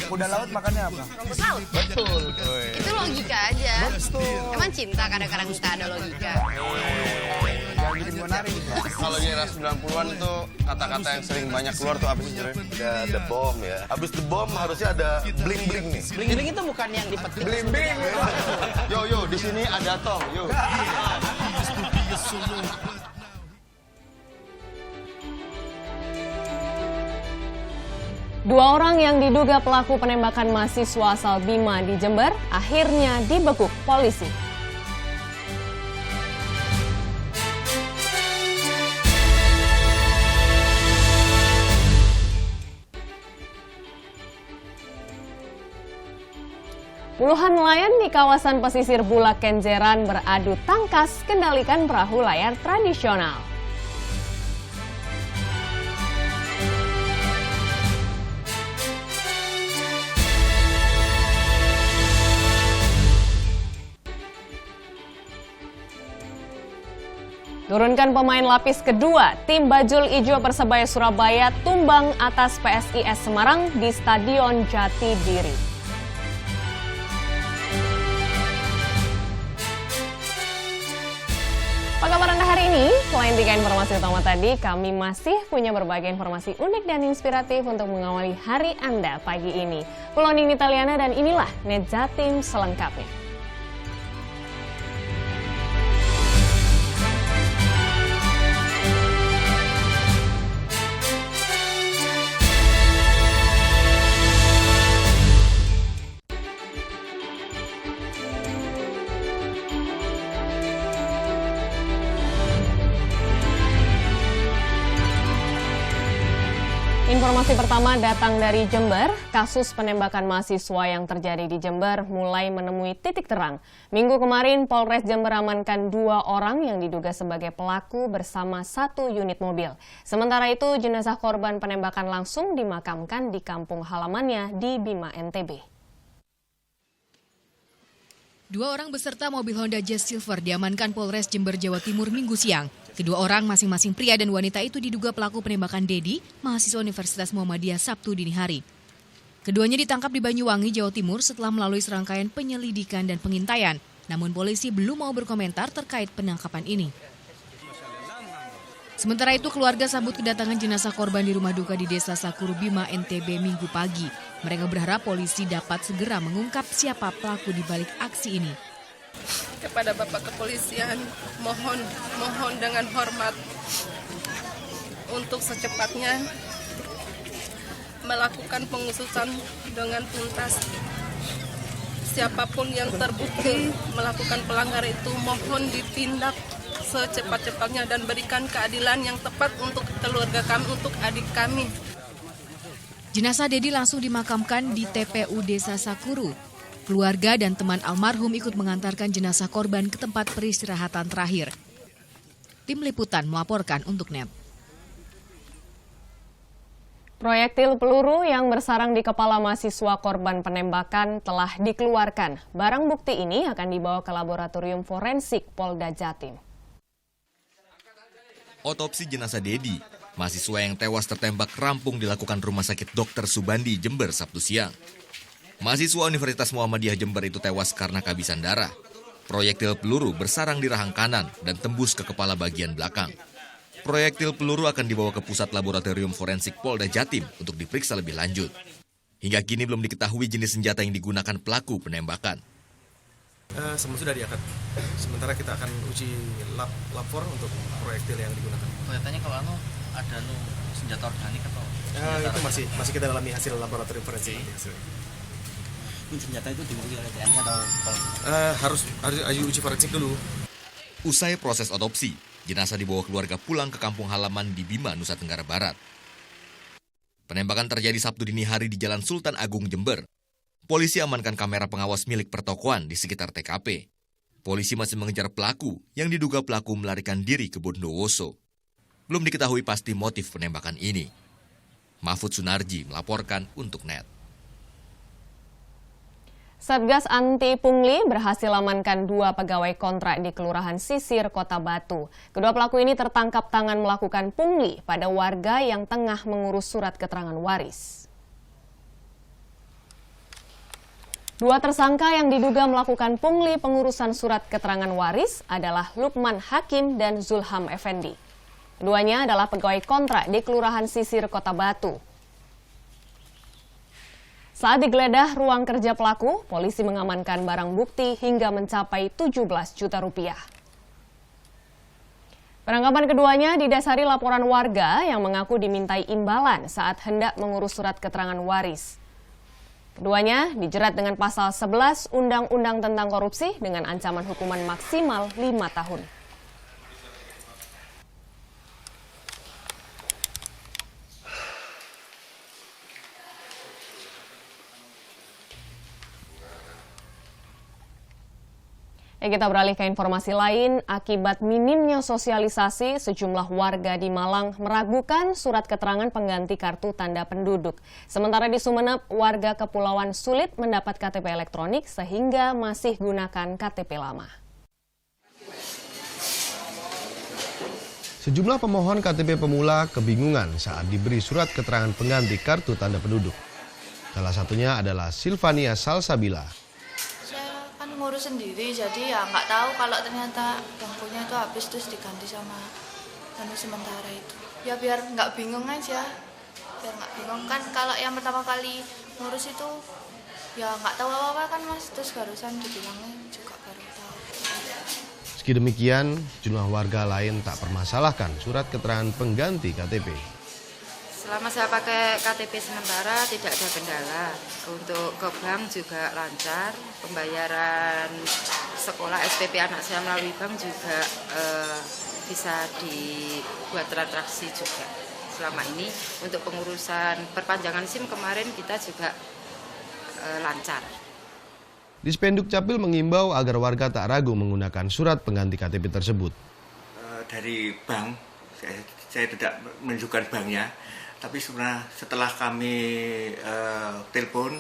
Kuda laut makannya apa? Rumput laut. Betul. Itu logika aja. Betul. Emang cinta kadang-kadang tak ada logika. Jangan bikin gua nari. Kalau di era 90-an tuh kata-kata yang sering banyak keluar tuh apa sih sebenarnya? Ada the bomb ya. Habis the bomb harusnya ada bling bling nih. Bling itu bukan yang dipetik. Bling bling. Yo, di sini ada tong, yo. Dua orang yang diduga pelaku penembakan mahasiswa asal Bima di Jember akhirnya dibekuk polisi. Puluhan nelayan di kawasan pesisir Bulak Kenjeran beradu tangkas kendalikan perahu layar tradisional. Turunkan pemain lapis kedua, tim Bajul Ijo Persebaya Surabaya tumbang atas PSIS Semarang di Stadion Jatidiri. Apa kabar Anda hari ini? Selain 3 informasi utama tadi, kami masih punya berbagai informasi unik dan inspiratif untuk mengawali hari Anda pagi ini. Puloning Italiana dan inilah Net Jatim selengkapnya. Informasi pertama datang dari Jember. Kasus penembakan mahasiswa yang terjadi di Jember mulai menemui titik terang. Minggu kemarin, Polres Jember amankan 2 orang yang diduga sebagai pelaku bersama 1 unit mobil. Sementara itu, jenazah korban penembakan langsung dimakamkan di kampung halamannya di Bima, NTB. 2 orang beserta mobil Honda Jazz Silver diamankan Polres Jember, Jawa Timur Minggu siang. Kedua orang masing-masing pria dan wanita itu diduga pelaku penembakan Dedi, mahasiswa Universitas Muhammadiyah Sabtu dini hari. Keduanya ditangkap di Banyuwangi, Jawa Timur setelah melalui serangkaian penyelidikan dan pengintaian. Namun polisi belum mau berkomentar terkait penangkapan ini. Sementara itu keluarga sambut kedatangan jenazah korban di rumah duka di Desa Sakuru Bima, NTB Minggu pagi. Mereka berharap polisi dapat segera mengungkap siapa pelaku di balik aksi ini. Kepada Bapak Kepolisian, mohon dengan hormat untuk secepatnya melakukan pengusutan dengan tuntas. Siapapun yang terbukti melakukan pelanggar itu mohon ditindak secepat-cepatnya dan berikan keadilan yang tepat untuk keluarga kami, untuk adik kami. Jenazah Dedi langsung dimakamkan di TPU Desa Sakuru. Keluarga dan teman almarhum ikut mengantarkan jenazah korban ke tempat peristirahatan terakhir. Tim Liputan melaporkan untuk NET. Proyektil peluru yang bersarang di kepala mahasiswa korban penembakan telah dikeluarkan. Barang bukti ini akan dibawa ke laboratorium forensik Polda Jatim. Otopsi jenazah Dedi, mahasiswa yang tewas tertembak rampung dilakukan Rumah Sakit Dr. Subandi, Jember, Sabtu siang. Mahasiswa Universitas Muhammadiyah Jember itu tewas karena kehabisan darah. Proyektil peluru bersarang di rahang kanan dan tembus ke kepala bagian belakang. Proyektil peluru akan dibawa ke Pusat Laboratorium Forensik Polda Jatim untuk diperiksa lebih lanjut. Hingga kini belum diketahui jenis senjata yang digunakan pelaku penembakan. Semua sudah diangkat. Sementara kita akan uji lab for untuk proyektil yang digunakan. Kelihatannya kalau ada senjata organik atau? Itu masih kita dalami hasil laboratorium forensik. Senjata itu dimiliki oleh TNI atau Polri? Harus uji forensik dulu. Usai proses otopsi, jenazah dibawa keluarga pulang ke kampung halaman di Bima, Nusa Tenggara Barat. Penembakan terjadi Sabtu dini hari di Jalan Sultan Agung, Jember. Polisi amankan kamera pengawas milik pertokoan di sekitar TKP. Polisi masih mengejar pelaku yang diduga pelaku melarikan diri ke Bondowoso. Belum diketahui pasti motif penembakan ini. Mahfud Sunarji melaporkan untuk NET. Satgas Anti Pungli berhasil amankan 2 pegawai kontrak di Kelurahan Sisir, Kota Batu. Kedua pelaku ini tertangkap tangan melakukan pungli pada warga yang tengah mengurus surat keterangan waris. Dua tersangka yang diduga melakukan pungli pengurusan surat keterangan waris adalah Lukman Hakim dan Zulham Effendi. Keduanya adalah pegawai kontrak di Kelurahan Sisir, Kota Batu. Saat digeledah ruang kerja pelaku, polisi mengamankan barang bukti hingga mencapai 17 juta rupiah. Penangkapan keduanya didasari laporan warga yang mengaku dimintai imbalan saat hendak mengurus surat keterangan waris. Keduanya dijerat dengan pasal 11 Undang-Undang tentang Korupsi dengan ancaman hukuman maksimal 5 tahun. Kita beralih ke informasi lain. Akibat minimnya sosialisasi, sejumlah warga di Malang meragukan surat keterangan pengganti kartu tanda penduduk. Sementara di Sumeneb, warga kepulauan sulit mendapat KTP elektronik sehingga masih gunakan KTP lama. Sejumlah pemohon KTP pemula kebingungan saat diberi surat keterangan pengganti kartu tanda penduduk. Salah satunya adalah Silvania Salsabila. Ngurus sendiri, jadi ya nggak tahu kalau ternyata bangkunya itu habis terus diganti sama sementara itu. Ya biar nggak bingung aja, biar nggak bingung kan kalau yang pertama kali ngurus itu ya nggak tahu apa-apa kan Mas, terus barusan dibilangnya juga baru tahu. Meski demikian, jumlah warga lain tak permasalahkan surat keterangan pengganti KTP. Selama saya pakai KTP sementara tidak ada kendala. Untuk ke bank juga lancar. Pembayaran sekolah SPP anak saya melalui bank juga bisa dibuat transaksi juga. Selama ini untuk pengurusan perpanjangan SIM kemarin kita juga lancar. Dispenduk Capil mengimbau agar warga tak ragu menggunakan surat pengganti KTP tersebut. Dari bank, saya tidak menunjukkan banknya. Tapi sebenarnya setelah kami telepon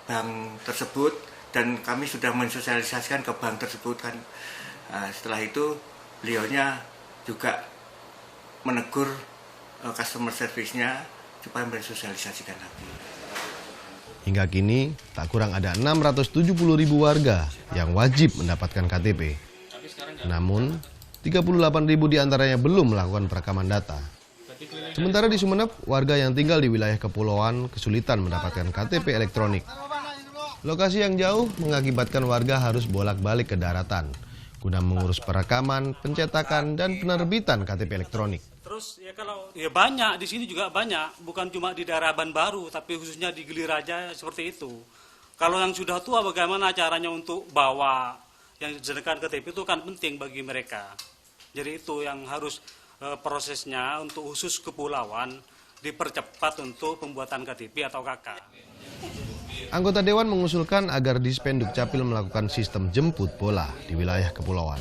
bank tersebut dan kami sudah mensosialisasikan ke bank tersebut kan, setelah itu beliaunya juga menegur customer service-nya supaya mensosialisasikan lagi. Hingga kini tak kurang ada 670.000 warga yang wajib mendapatkan KTP. Namun 38.000 diantaranya belum melakukan perekaman data. Sementara di Sumeneb, warga yang tinggal di wilayah kepulauan kesulitan mendapatkan KTP elektronik. Lokasi yang jauh mengakibatkan warga harus bolak-balik ke daratan guna mengurus perekaman, pencetakan, dan penerbitan KTP elektronik. Terus ya banyak, di sini juga banyak, bukan cuma di daerah Banbaru, tapi khususnya di Geliraja seperti itu. Kalau yang sudah tua bagaimana caranya untuk bawa yang sedangkan KTP itu kan penting bagi mereka. Jadi itu yang harus prosesnya untuk khusus kepulauan dipercepat untuk pembuatan KTP atau KK. Anggota Dewan mengusulkan agar Dispenduk Capil melakukan sistem jemput bola di wilayah kepulauan.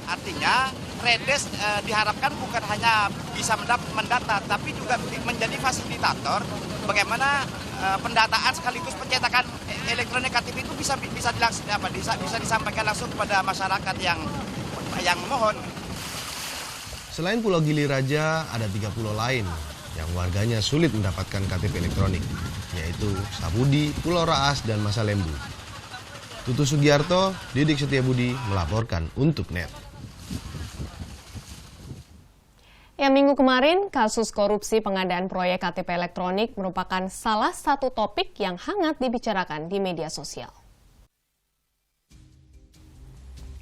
Artinya, Redes diharapkan bukan hanya bisa mendata, tapi juga menjadi fasilitator bagaimana pendataan sekaligus pencetakan elektronik KTP itu bisa disampaikan langsung kepada masyarakat yang memohon. Selain Pulau Gili Raja, ada 3 pulau lain yang warganya sulit mendapatkan KTP elektronik, yaitu Sapudi, Pulau Raas, dan Masalembu. Tutu Sugiarto, Didik Setiabudi melaporkan untuk NET. Minggu kemarin, kasus korupsi pengadaan proyek KTP elektronik merupakan salah satu topik yang hangat dibicarakan di media sosial.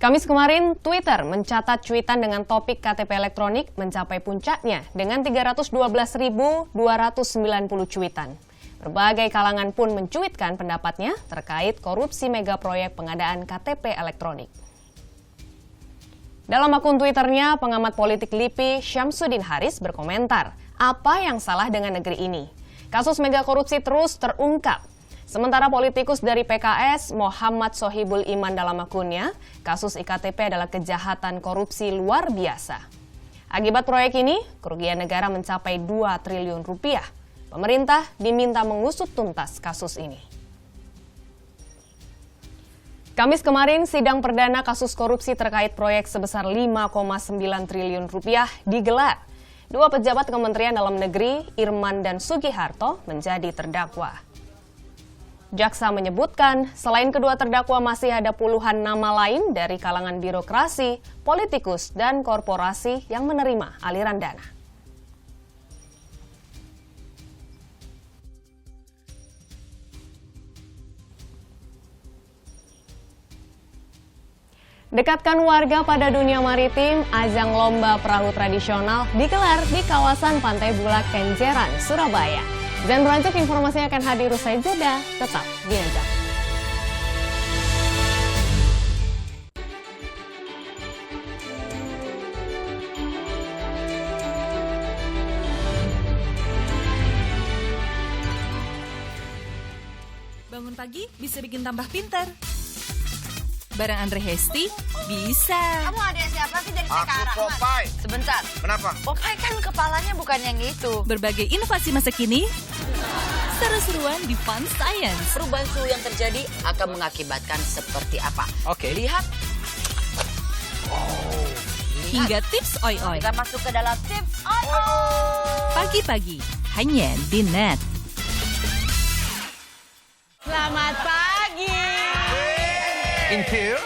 Kamis kemarin, Twitter mencatat cuitan dengan topik KTP elektronik mencapai puncaknya dengan 312.290 cuitan. Berbagai kalangan pun mencuitkan pendapatnya terkait korupsi mega proyek pengadaan KTP elektronik. Dalam akun Twitternya, pengamat politik LIPI Syamsuddin Haris berkomentar, apa yang salah dengan negeri ini? Kasus mega korupsi terus terungkap. Sementara politikus dari PKS, Muhammad Sohibul Iman dalam akunnya, kasus iktp adalah kejahatan korupsi luar biasa. Akibat proyek ini, kerugian negara mencapai 2 triliun rupiah. Pemerintah diminta mengusut tuntas kasus ini. Kamis kemarin, sidang perdana kasus korupsi terkait proyek sebesar 5,9 triliun rupiah digelar. 2 pejabat Kementerian Dalam Negeri, Irman dan Sugiharto, menjadi terdakwa. Jaksa menyebutkan selain kedua terdakwa masih ada puluhan nama lain dari kalangan birokrasi, politikus, dan korporasi yang menerima aliran dana. Dekatkan warga pada dunia maritim, ajang lomba perahu tradisional digelar di kawasan Pantai Bulak Kenjeran, Surabaya. Dan beranjak informasinya akan hadir usai jeda, tetap di Ajak. Bangun pagi bisa bikin tambah pintar. Barang Andre Hesti bisa. Kamu ada siapa sih dari sekarang? Aku Popeye. Sebentar. Kenapa? Popeye kan kepalanya bukan yang itu. Berbagai inovasi masa kini, seru-seruan di Fun Science. Perubahan suhu yang terjadi akan mengakibatkan seperti apa? Oke. Lihat. Hingga tips oi-oi. Kita masuk ke dalam tips oi-oi. Pagi-pagi, hanya di Net. Selamat pagi. In here,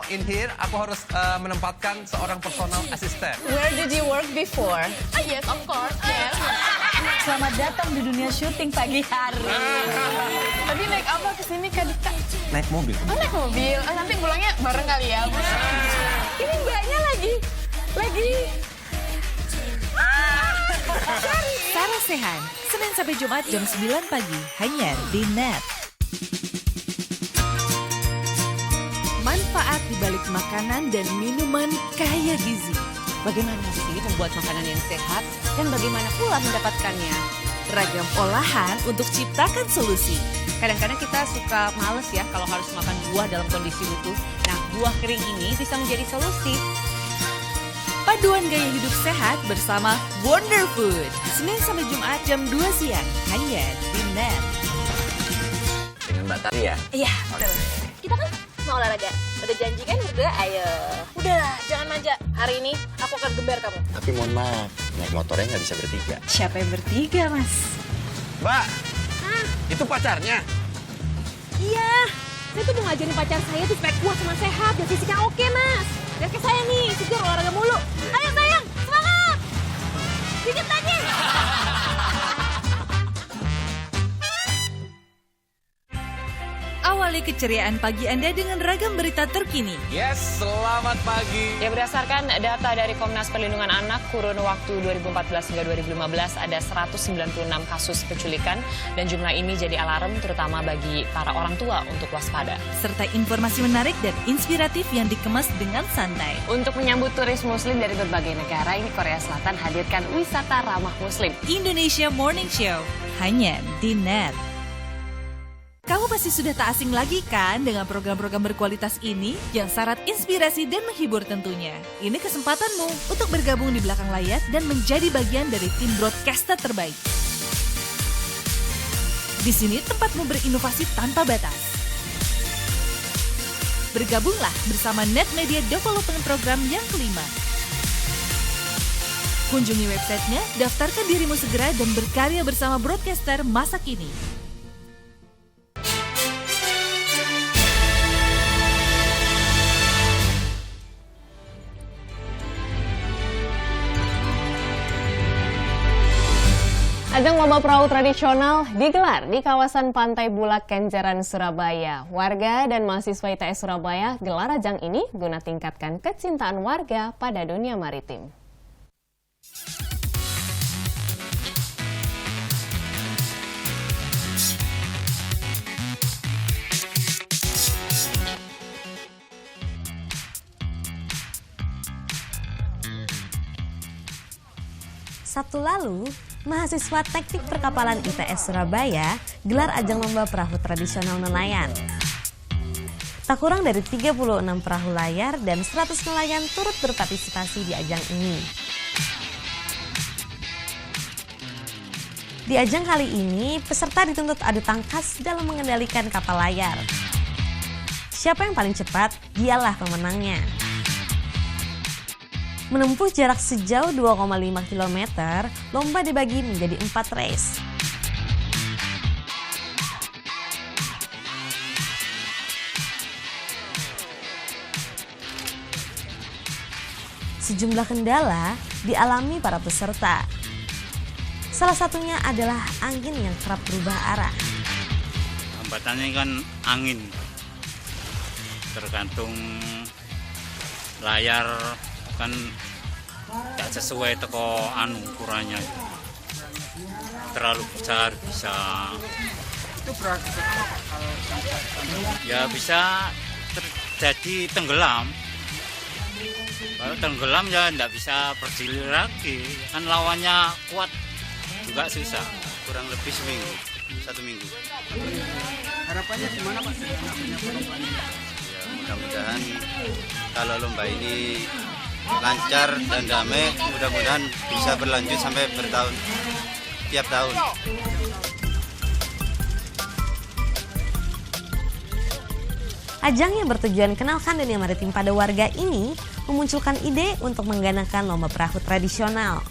in here, aku harus menempatkan seorang personal assistant. Where did you work before? Oh yes, of course. Yes. Selamat datang di dunia syuting pagi hari. Tadi naik apa kesini Kak Dika? Naik mobil. Oh, naik mobil. Nanti pulangnya bareng kali ya. Ini mbaknya lagi. Sarah Sehan, Senin sampai Jumat jam 9 pagi, hanya di Net. Manfaat di balik makanan dan minuman kaya gizi. Bagaimana sih membuat makanan yang sehat dan bagaimana pula mendapatkannya? Ragam olahan untuk ciptakan solusi. Kadang-kadang kita suka males ya kalau harus makan buah dalam kondisi utuh. Nah, buah kering ini bisa menjadi solusi. Paduan gaya hidup sehat bersama Wonder Food. Senin sampai Jumat jam 2 siang, hanya di Net. Dengan Mbak Tari ya? Iya, betul. Kita kan mau olahraga. Udah janji kan berdua? Ayo. Udahlah, jangan manja. Hari ini aku akan gembar kamu. Tapi mohon maaf, naik motornya nggak bisa bertiga. Siapa yang bertiga, Mas? Mbak, itu pacarnya? Iya, saya tuh mau ngajarin pacar saya tuh supaya kuat sama sehat dan fisiknya oke, Mas. Dan kayak saya nih, segar olahraga mulu. Ayo sayang, semangat! Dikit lagi! Awali keceriaan pagi Anda dengan ragam berita terkini. Yes, selamat pagi. Ya, berdasarkan data dari Komnas Perlindungan Anak, kurun waktu 2014 hingga 2015 ada 196 kasus penculikan dan jumlah ini jadi alarm terutama bagi para orang tua untuk waspada. Serta informasi menarik dan inspiratif yang dikemas dengan santai. Untuk menyambut turis muslim dari berbagai negara, ini Korea Selatan hadirkan wisata ramah muslim. Indonesia Morning Show, hanya di Net. Kamu pasti sudah tak asing lagi kan dengan program-program berkualitas ini yang syarat inspirasi dan menghibur tentunya. Ini kesempatanmu untuk bergabung di belakang layar dan menjadi bagian dari tim broadcaster terbaik. Di sini tempatmu berinovasi tanpa batas. Bergabunglah bersama Net Media Development Program yang kelima. Kunjungi websitenya, daftarkan dirimu segera dan berkarya bersama broadcaster masa kini. Ajang lomba perahu tradisional digelar di kawasan Pantai Bulak Kenjeran, Surabaya. Warga dan mahasiswa ITS Surabaya gelar ajang ini guna tingkatkan kecintaan warga pada dunia maritim. Sabtu lalu, mahasiswa Teknik Perkapalan ITS Surabaya gelar ajang lomba perahu tradisional nelayan. Tak kurang dari 36 perahu layar dan 100 nelayan turut berpartisipasi di ajang ini. Di ajang kali ini, peserta dituntut adu tangkas dalam mengendalikan kapal layar. Siapa yang paling cepat, dialah pemenangnya. Menempuh jarak sejauh 2,5 km, lomba dibagi menjadi 4 race. Sejumlah kendala dialami para peserta. Salah satunya adalah angin yang kerap berubah arah. Hambatannya kan angin, tergantung layar kan tidak sesuai teko ukurannya, terlalu besar bisa. Itu berakibat apa Pak kalau Ya bisa terjadi tenggelam. Kalau tenggelam ya tidak bisa berdiri lagi, kan lawannya kuat juga susah. Kurang lebih seminggu, 1 minggu. Harapannya gimana Pak? Ya mudah-mudahan kalau lomba ini lancar dan damai, mudah-mudahan bisa berlanjut sampai bertahun, tiap tahun. Ajang yang bertujuan kenalkan dunia maritim pada warga ini memunculkan ide untuk menggandakan lomba perahu tradisional.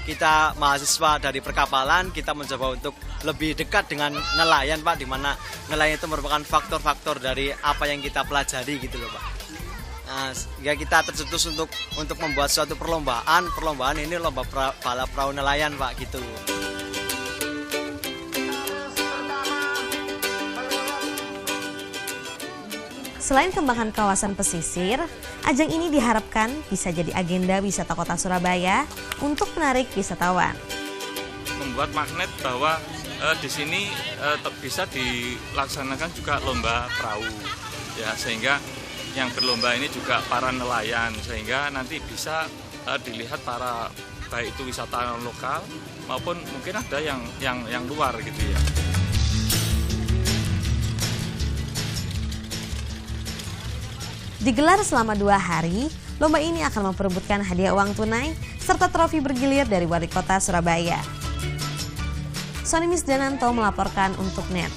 Kita mahasiswa dari perkapalan, kita mencoba untuk lebih dekat dengan nelayan Pak, di mana nelayan itu merupakan faktor-faktor dari apa yang kita pelajari gitu loh Pak. Nah, ya kita tercetus untuk membuat suatu perlombaan ini lomba balap perahu nelayan Pak gitu. Selain kembangan kawasan pesisir, ajang ini diharapkan bisa jadi agenda wisata kota Surabaya untuk menarik wisatawan. Membuat magnet bahwa di sini bisa dilaksanakan juga lomba perahu, ya sehingga yang berlomba ini juga para nelayan, sehingga nanti bisa dilihat para baik itu wisatawan lokal maupun mungkin ada yang luar gitu ya. Digelar selama 2 hari, lomba ini akan memperebutkan hadiah uang tunai serta trofi bergilir dari wali kota Surabaya. Sony Misdananto melaporkan untuk NET.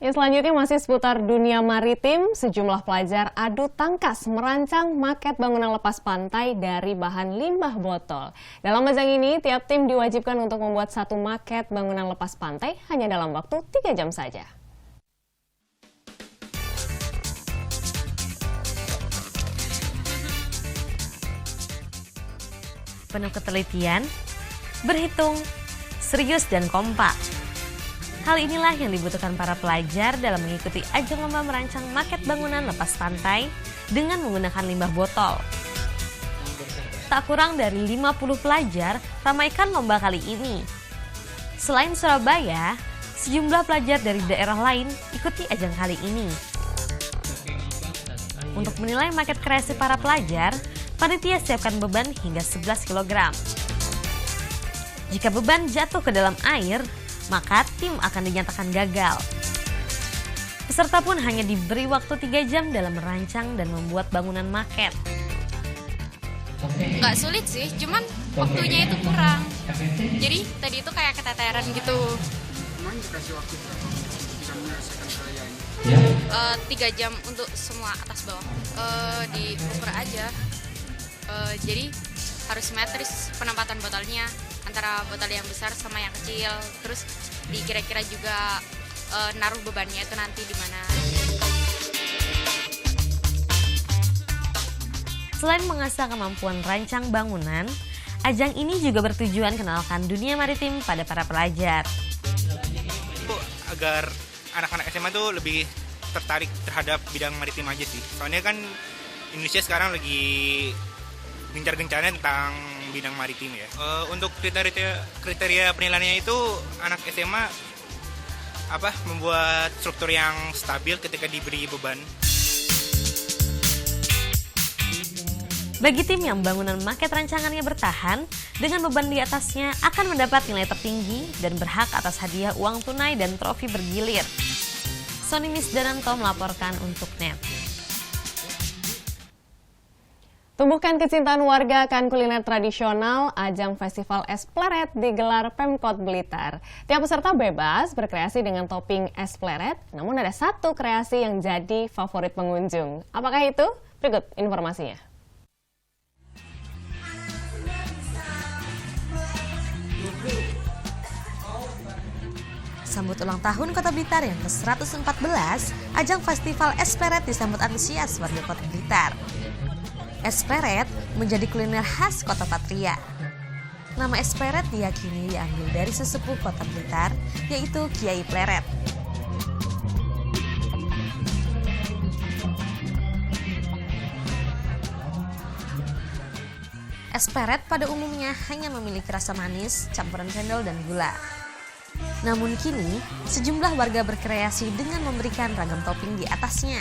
Selanjutnya masih seputar dunia maritim, sejumlah pelajar adu tangkas merancang maket bangunan lepas pantai dari bahan limbah botol. Dalam ajang ini, tiap tim diwajibkan untuk membuat 1 maket bangunan lepas pantai hanya dalam waktu 3 jam saja. Penuh ketelitian, berhitung, serius dan kompak. Hal inilah yang dibutuhkan para pelajar dalam mengikuti ajang lomba merancang maket bangunan lepas pantai dengan menggunakan limbah botol. Tak kurang dari 50 pelajar ramaikan lomba kali ini. Selain Surabaya, sejumlah pelajar dari daerah lain ikuti ajang kali ini. Untuk menilai maket kreasi para pelajar, panitia siapkan beban hingga 11 kg. Jika beban jatuh ke dalam air, maka tim akan dinyatakan gagal. Peserta pun hanya diberi waktu 3 jam dalam merancang dan membuat bangunan maket. Nggak sulit sih, cuman waktunya itu kurang. Jadi tadi itu kayak keteteran gitu. Emang dikasih waktu berapa bisa menyelesaikan karya ini? 3 jam untuk semua atas bawah. Diukur aja. Jadi harus simetris penempatan botolnya antara botol yang besar sama yang kecil. Terus dikira-kira juga naruh bebannya itu nanti di mana. Selain mengasah kemampuan rancang bangunan, ajang ini juga bertujuan kenalkan dunia maritim pada para pelajar. Agar anak-anak SMA tuh lebih tertarik terhadap bidang maritim aja sih. Soalnya kan Indonesia sekarang lagi gencar-gencarnya tentang bidang maritim ya. Untuk kriteria penilaiannya itu anak SMA membuat struktur yang stabil ketika diberi beban. Bagi tim yang bangunan maket rancangannya bertahan, dengan beban di atasnya akan mendapat nilai tertinggi dan berhak atas hadiah uang tunai dan trofi bergilir. Sony Misdananto melaporkan untuk NET. Tumbuhkan kecintaan warga akan kuliner tradisional, ajang Festival Es Pleret digelar Pemkot Blitar. Tiap peserta bebas berkreasi dengan topping es pleret, namun ada satu kreasi yang jadi favorit pengunjung. Apakah itu? Berikut informasinya. sambut ulang tahun Kota Blitar yang ke-114, ajang festival es pleret disambut antusias warga Kota Blitar. Es pleret menjadi kuliner khas Kota Patria. Nama es pleret diyakini diambil dari sesepuh Kota Blitar, yaitu Kiai Pleret. Es pleret pada umumnya hanya memiliki rasa manis, campuran cendol dan gula. Namun kini, sejumlah warga berkreasi dengan memberikan ragam topping di atasnya.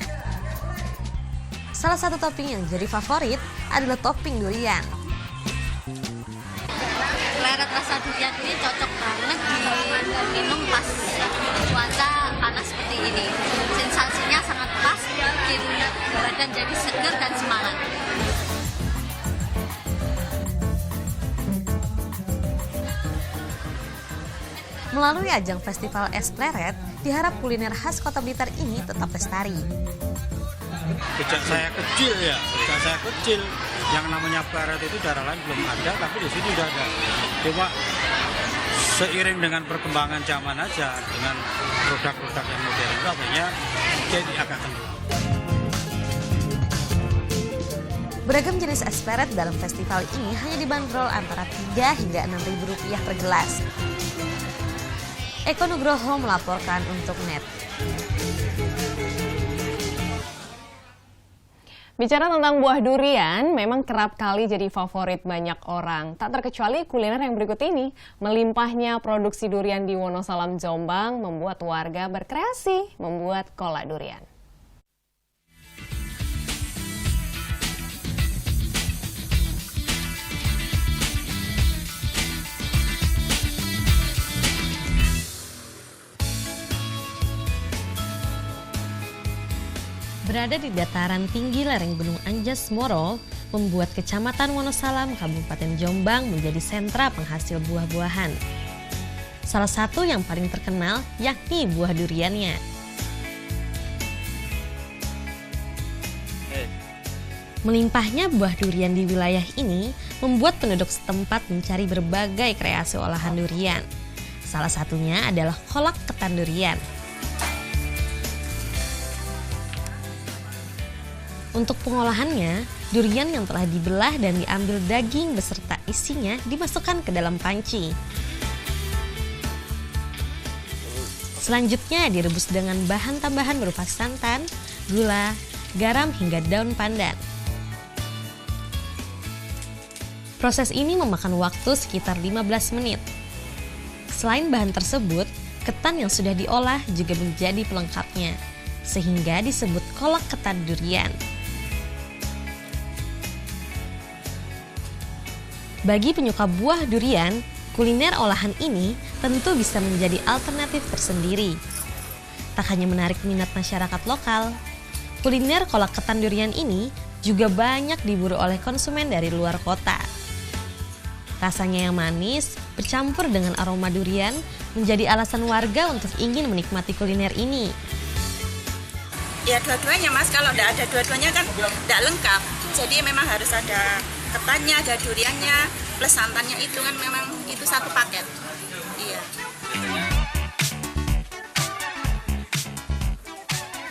Salah satu topping yang jadi favorit adalah topping durian. Pleret rasa durian ini cocok banget diminum pas cuaca panas seperti ini. Sensasinya sangat pas, bikin badan jadi segar dan semangat. Melalui ajang festival es pleret, diharap kuliner khas Kota Blitar ini tetap lestari. Sejak saya kecil, yang namanya pleret itu daerah lain belum ada, tapi di sini sudah ada. Cuma seiring dengan perkembangan zaman aja, dengan produk-produk yang modern itu akhirnya jadi agak tenggelam. Beragam jenis es pleret dalam festival ini hanya dibanderol antara 3 hingga 6 ribu rupiah per gelas. Eko Nugroho melaporkan untuk NET. Bicara tentang buah durian, memang kerap kali jadi favorit banyak orang. Tak terkecuali kuliner yang berikut ini. Melimpahnya produksi durian di Wonosalam, Jombang membuat warga berkreasi membuat kolak durian. Berada di dataran tinggi lereng Gunung Anjas Moro, membuat Kecamatan Wonosalam, Kabupaten Jombang menjadi sentra penghasil buah-buahan. Salah satu yang paling terkenal yakni buah duriannya. Melimpahnya buah durian di wilayah ini membuat penduduk setempat mencari berbagai kreasi olahan durian. Salah satunya adalah kolak ketan durian. Untuk pengolahannya, durian yang telah dibelah dan diambil daging beserta isinya dimasukkan ke dalam panci. Selanjutnya direbus dengan bahan tambahan berupa santan, gula, garam hingga daun pandan. Proses ini memakan waktu sekitar 15 menit. Selain bahan tersebut, ketan yang sudah diolah juga menjadi pelengkapnya, sehingga disebut kolak ketan durian. Bagi penyuka buah durian, kuliner olahan ini tentu bisa menjadi alternatif tersendiri. Tak hanya menarik minat masyarakat lokal, kuliner kolak ketan durian ini juga banyak diburu oleh konsumen dari luar kota. Rasanya yang manis, bercampur dengan aroma durian, menjadi alasan warga untuk ingin menikmati kuliner ini. Ya dua-duanya mas, kalau tidak ada dua-duanya kan tidak lengkap. Jadi memang harus ada ketannya, ada duriannya, plus santannya itu kan memang itu satu paket. Iya.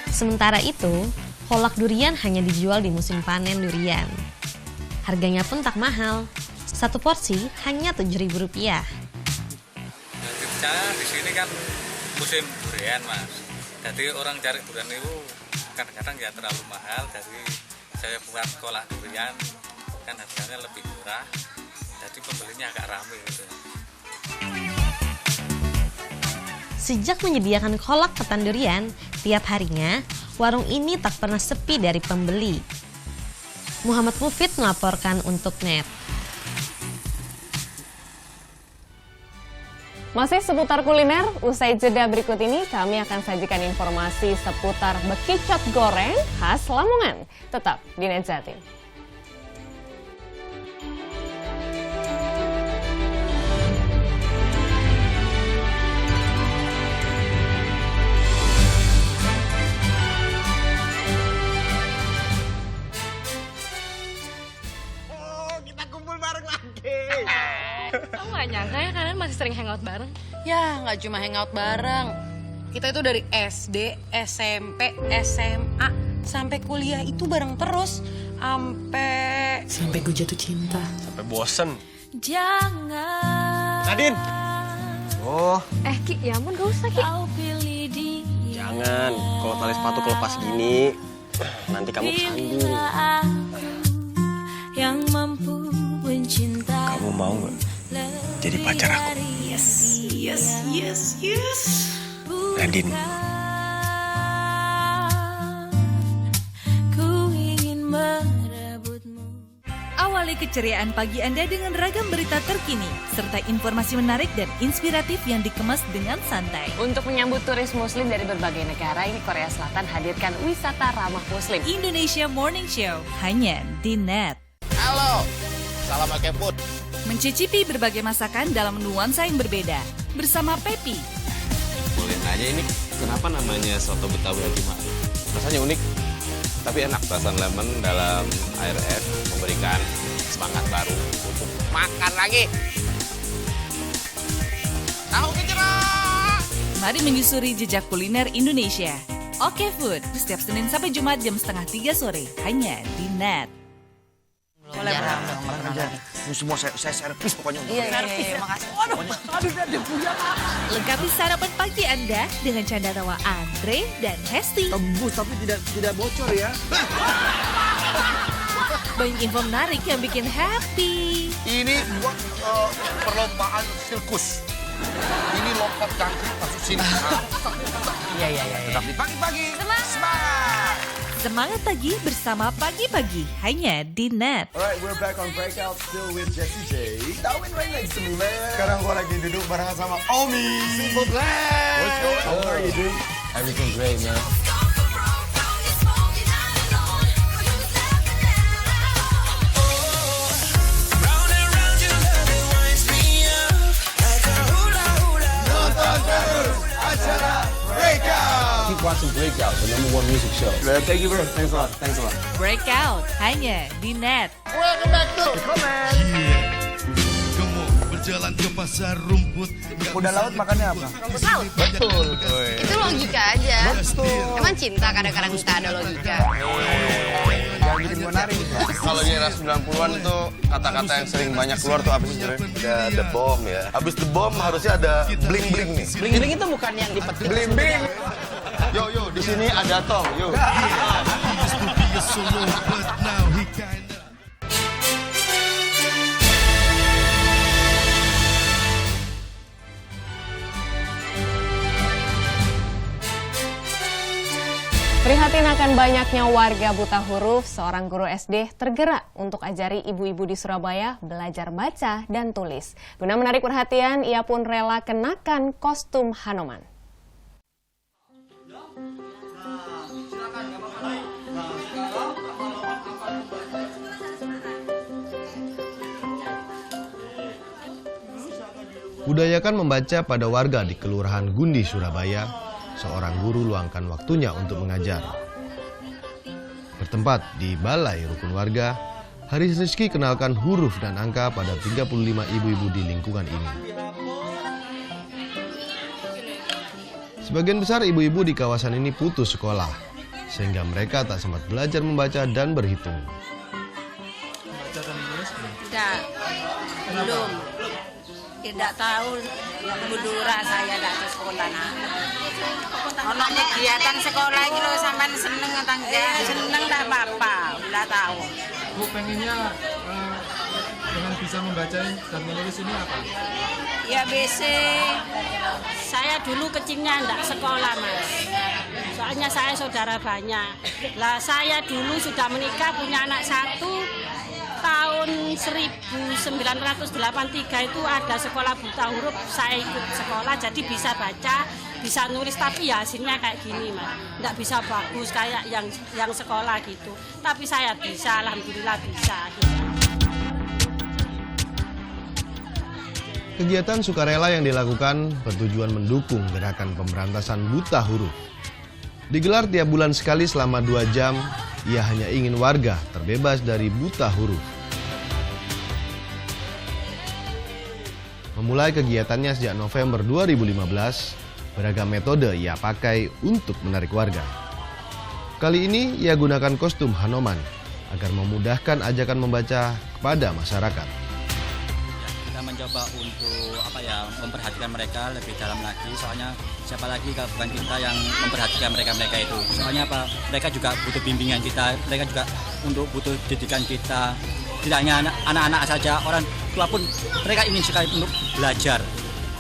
Sementara itu, kolak durian hanya dijual di musim panen durian. Harganya pun tak mahal, satu porsi hanya Rp7.000. Saya di sini kan musim durian mas, jadi orang cari durian itu kadang-kadang ya terlalu mahal, jadi saya buat kolak durian kan harganya lebih murah, jadi pembelinya agak ramai gitu. Sejak menyediakan kolak ketan durian, tiap harinya warung ini tak pernah sepi dari pembeli. Muhammad Mufid melaporkan untuk NET. Masih seputar kuliner, usai jeda berikut ini kami akan sajikan informasi seputar bekicot goreng khas Lamongan. Tetap di NET Jatim. Oh, kita kumpul bareng lagi. Kamu nggak nyangka ya kalian masih sering hangout bareng. Ya, nggak cuma hangout bareng. Kita itu dari SD, SMP, SMA, sampai kuliah itu bareng terus. Sampai gue jatuh cinta. Sampai bosen. Jangan. Nadine. Oh. Ki, ya ampun gak usah Ki. Jangan, kalau tali sepatu kelepas gini, nanti kamu kesandung. Yang mampu mencintai. Kamu mau nggak jadi pacar aku? Yes. Nadine. Ku ingin merebutmu. Awali keceriaan pagi Anda dengan ragam berita terkini, serta informasi menarik dan inspiratif yang dikemas dengan santai. Untuk menyambut turis muslim dari berbagai negara, ini Korea Selatan hadirkan wisata ramah muslim. Indonesia Morning Show, hanya di NET. Halo, salam pakai food. Mencicipi berbagai masakan dalam nuansa yang berbeda. Bersama Pepi. Boleh nanya ini kenapa namanya soto Betawi Haji Ma'ruf? Rasanya unik, tapi enak. Rasa lemon dalam air es memberikan semangat baru untuk makan lagi. Tahu gejrot. Mari menyusuri jejak kuliner Indonesia. Oke Food, setiap Senin sampai Jumat jam 2:30 sore, hanya di NET. Boleh, ini semua saya servis pokoknya. Iya, makasih. Aduh, dia punya. Lengkapi sarapan pagi Anda dengan canda tawa Andre dan Hesti. Tembus tapi tidak bocor ya. Banyak info menarik yang bikin happy. Ini buat perlombaan sirkus. Ini lompat jangkrik masuk sini. Iya. Tetap di pagi-pagi. Semangat. Semangat pagi bersama Pagi-Pagi, hanya di NET. Alright, we're back on Breakout, still with Jessie J. Darwin right next to me, man. Sekarang gue lagi duduk barengan sama Omi. Simple Plan. What's going on? How are you doing? Everything great, man. Keep watching Breakout, the #1 music show. Thank you, bro. Thanks a lot. Breakout, hanya di NET. Welcome back to the comment. Kamu berjalan ke pasar rumput. Kuda laut makannya apa? Rumput laut. Betul. Itu logika aja. Betul. Emang cinta kadang-kadang tak ada logika. Jangan bikin gue nari. Kalau di era 90-an tuh kata-kata yang sering banyak keluar tuh apa sih sebenarnya? Ada the bomb ya. Abis the bomb harusnya ada bling-bling nih. Bling-bling itu bukan yang dipetik. Bling-bling. Yo, di sini ada tong, yo. Prihatin akan banyaknya warga buta huruf, seorang guru SD tergerak untuk ajari ibu-ibu di Surabaya belajar baca dan tulis. Guna menarik perhatian, ia pun rela kenakan kostum Hanoman. Budayakan membaca pada warga di Kelurahan Gundi, Surabaya, seorang guru luangkan waktunya untuk mengajar. Bertempat di Balai Rukun Warga, Haris Rizky kenalkan huruf dan angka pada 35 ibu-ibu di lingkungan ini. Sebagian besar ibu-ibu di kawasan ini putus sekolah, sehingga mereka tak sempat belajar membaca dan berhitung. Tidak tahu, budura saya tidak ke sekolah. Ono kegiatan sekolah ini loh, sampai seneng atau enggak? Seneng tak apa-apa, tidak tahu. Bu pengennya dengan bisa membaca dan menulis ini apa? Ya BC, saya dulu kecilnya enggak sekolah Mas. Soalnya saya saudara banyak. Lah saya dulu sudah menikah, punya anak satu. Tahun 1983 itu ada sekolah buta huruf, saya ikut sekolah jadi bisa baca, bisa nulis, tapi ya hasilnya kayak gini Mas. Nggak bisa bagus kayak yang sekolah gitu. Tapi saya bisa, alhamdulillah bisa. Kegiatan sukarela yang dilakukan bertujuan mendukung gerakan pemberantasan buta huruf. Digelar tiap bulan sekali selama 2 jam, ia hanya ingin warga terbebas dari buta huruf. Memulai kegiatannya sejak November 2015, beragam metode ia pakai untuk menarik warga. Kali ini ia gunakan kostum Hanoman agar memudahkan ajakan membaca kepada masyarakat. Kita mencoba untuk memperhatikan mereka lebih dalam lagi, soalnya siapa lagi kalau bukan kita yang memperhatikan mereka itu. Soalnya mereka juga butuh bimbingan kita, mereka juga butuh didikan kita. Tidak hanya anak-anak saja, orang tua pun mereka ingin sekali untuk belajar